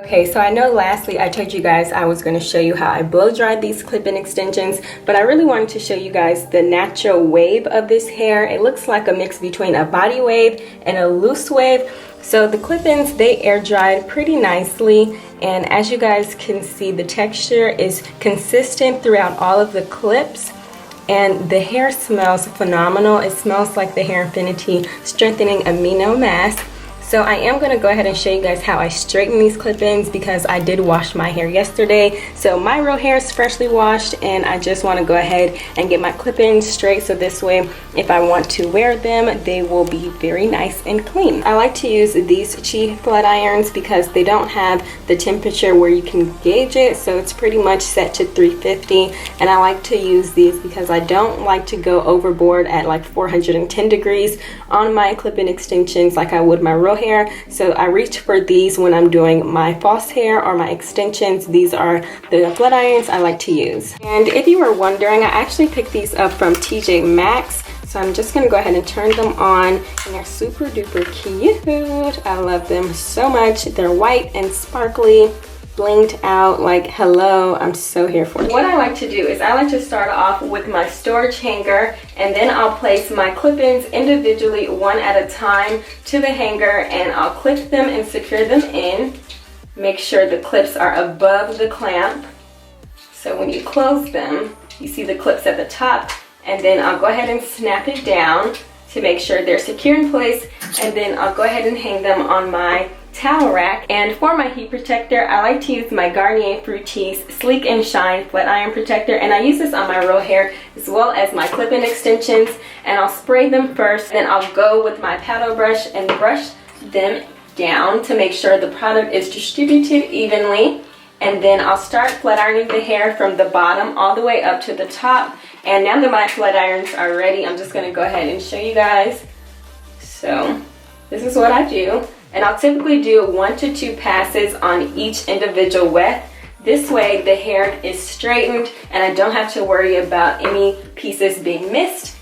Okay, so I know lastly I told you guys I was going to show you how I blow dried these clip-in extensions, but I really wanted to show you guys the natural wave of this hair. It looks like a mix between a body wave and a loose wave. So the clip-ins, they air dried pretty nicely, and as you guys can see, the texture is consistent throughout all of the clips, and the hair smells phenomenal. It smells like the Hairfinity Strengthening Amino Mask. So I am going to go ahead and show you guys how I straighten these clip-ins because I did wash my hair yesterday. So my real hair is freshly washed, and I just want to go ahead and get my clip-ins straight, so this way if I want to wear them, they will be very nice and clean. I like to use these Chi flat irons because they don't have the temperature where you can gauge it, so it's pretty much set to 350, and I like to use these because I don't like to go overboard at like 410 degrees on my clip-in extensions like I would my real hair. So I reach for these when I'm doing my false hair or my extensions. These are the flat irons I like to use. And if you were wondering, I actually picked these up from TJ Maxx. So I'm just gonna go ahead and turn them on, and they're super duper cute. I love them so much. They're white and sparkly, blinged out, like hello, I'm so here for it. What I like to do is I like to start off with my storage hanger, and then I'll place my clip-ins individually one at a time to the hanger, and I'll clip them and secure them in. Make sure the clips are above the clamp, so when you close them you see the clips at the top, and then I'll go ahead and snap it down to make sure they're secure in place, and then I'll go ahead and hang them on my towel rack. And for my heat protector, I like to use my Garnier Fructis Sleek and Shine Flat Iron Protector, and I use this on my real hair as well as my clip-in extensions, and I'll spray them first, then I'll go with my paddle brush and brush them down to make sure the product is distributed evenly, and then I'll start flat ironing the hair from the bottom all the way up to the top. And now that my flat irons are ready, I'm just going to go ahead and show you guys. So this is what I do. And I'll typically do 1 to 2 passes on each individual weft. This way the hair is straightened and I don't have to worry about any pieces being missed.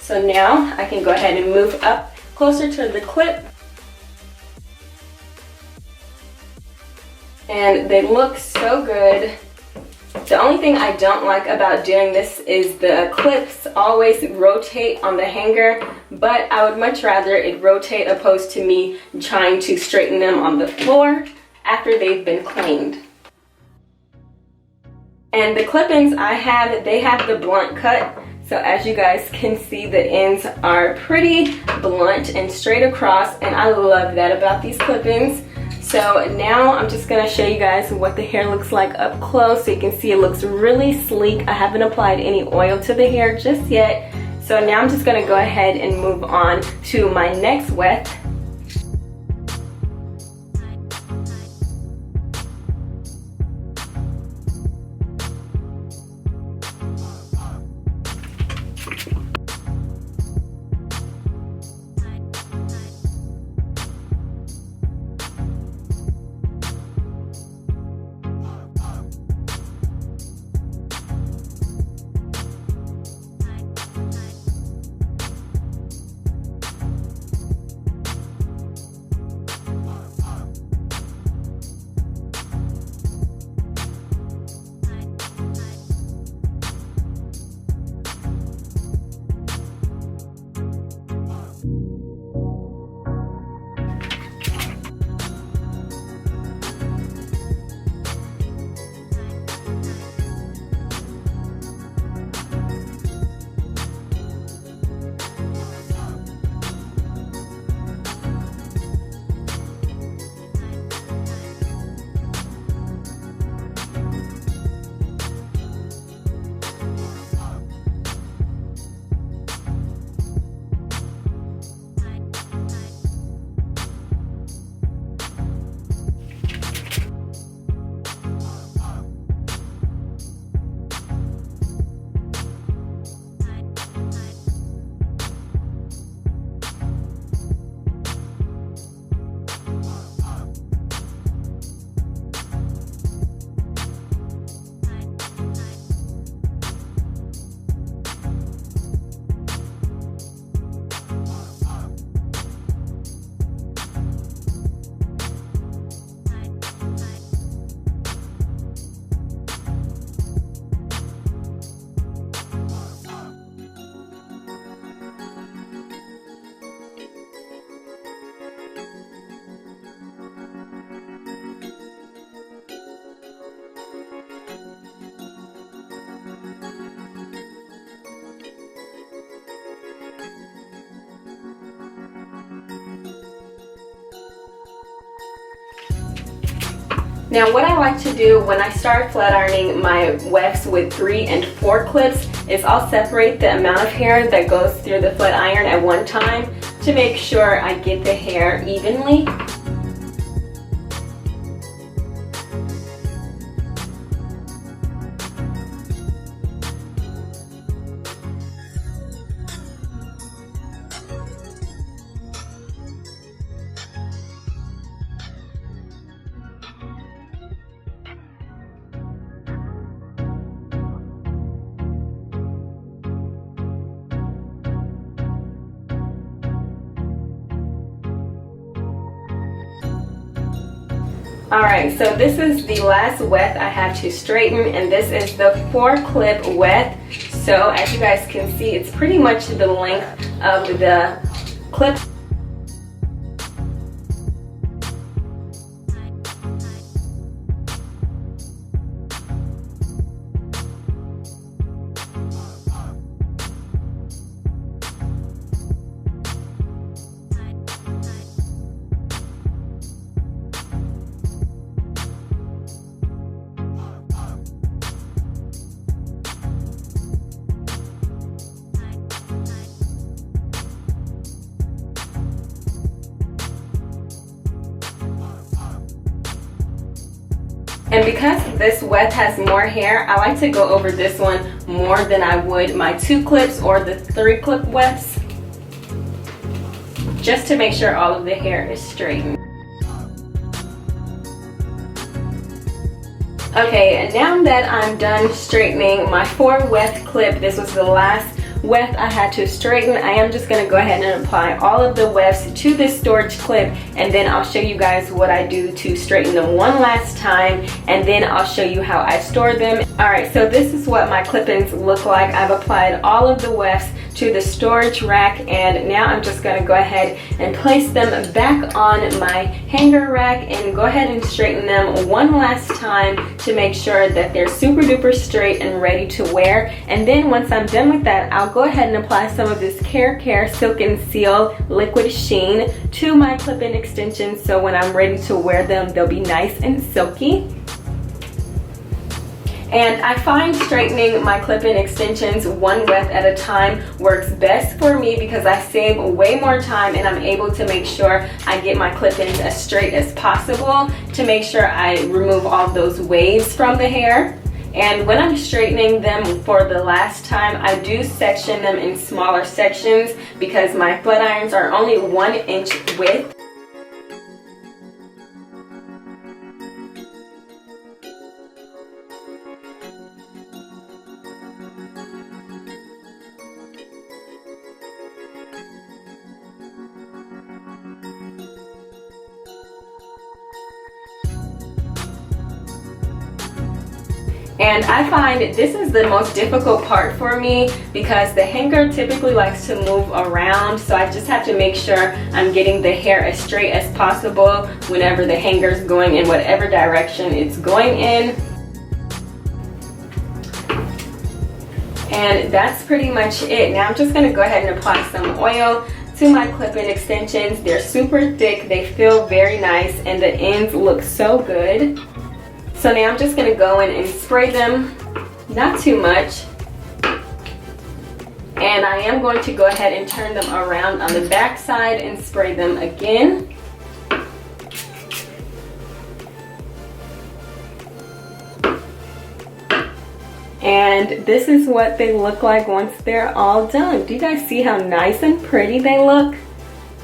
So now I can go ahead and move up closer to the clip. And they look so good. The only thing I don't like about doing this is the clips always rotate on the hanger, but I would much rather it rotate opposed to me trying to straighten them on the floor after they've been cleaned. And the clip-ins I have, they have the blunt cut. So as you guys can see, the ends are pretty blunt and straight across, and I love that about these clip-ins. So now I'm just going to show you guys what the hair looks like up close, so you can see it looks really sleek. I haven't applied any oil to the hair just yet. So now I'm just going to go ahead and move on to my next weft. Now what I like to do when I start flat ironing my wefts with 3 and 4 clips is I'll separate the amount of hair that goes through the flat iron at one time to make sure I get the hair evenly. Alright, so this is the last weft I have to straighten, and this is the 4-clip weft. So as you guys can see, it's pretty much the length of the clip. And because this weft has more hair, I like to go over this one more than I would my 2 clips or the 3-clip wefts, just to make sure all of the hair is straightened. Okay, and now that I'm done straightening my 4 weft clip, this was the last weft I had to straighten. I am just going to go ahead and apply all of the wefts to this storage clip, and then I'll show you guys what I do to straighten them one last time, and then I'll show you how I store them. Alright, so this is what my clip-ins look like. I've applied all of the wefts to the storage rack, and now I'm just going to go ahead and place them back on my hanger rack and go ahead and straighten them one last time to make sure that they're super duper straight and ready to wear. And then once I'm done with that, I'll go ahead and apply some of this Care Silk and Seal liquid sheen to my clip-in extensions, so when I'm ready to wear them, they'll be nice and silky. And I find straightening my clip-in extensions one weft at a time works best for me because I save way more time and I'm able to make sure I get my clip-ins as straight as possible to make sure I remove all those waves from the hair. And when I'm straightening them for the last time, I do section them in smaller sections because my flat irons are only 1 inch width. And I find this is the most difficult part for me because the hanger typically likes to move around, so I just have to make sure I'm getting the hair as straight as possible whenever the hanger is going in whatever direction it's going in. And that's pretty much it. Now I'm just going to go ahead and apply some oil to my clip-in extensions. They're super thick, they feel very nice, and the ends look so good. So now I'm just going to go in and spray them, not too much. And I am going to go ahead and turn them around on the back side and spray them again. And this is what they look like once they're all done. Do you guys see how nice and pretty they look?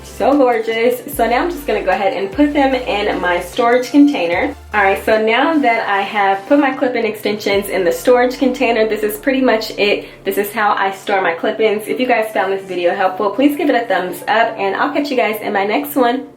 So gorgeous. So now I'm just going to go ahead and put them in my storage container. Alright, so now that I have put my clip-in extensions in the storage container, this is pretty much it. This is how I store my clip-ins. If you guys found this video helpful, please give it a thumbs up, and I'll catch you guys in my next one.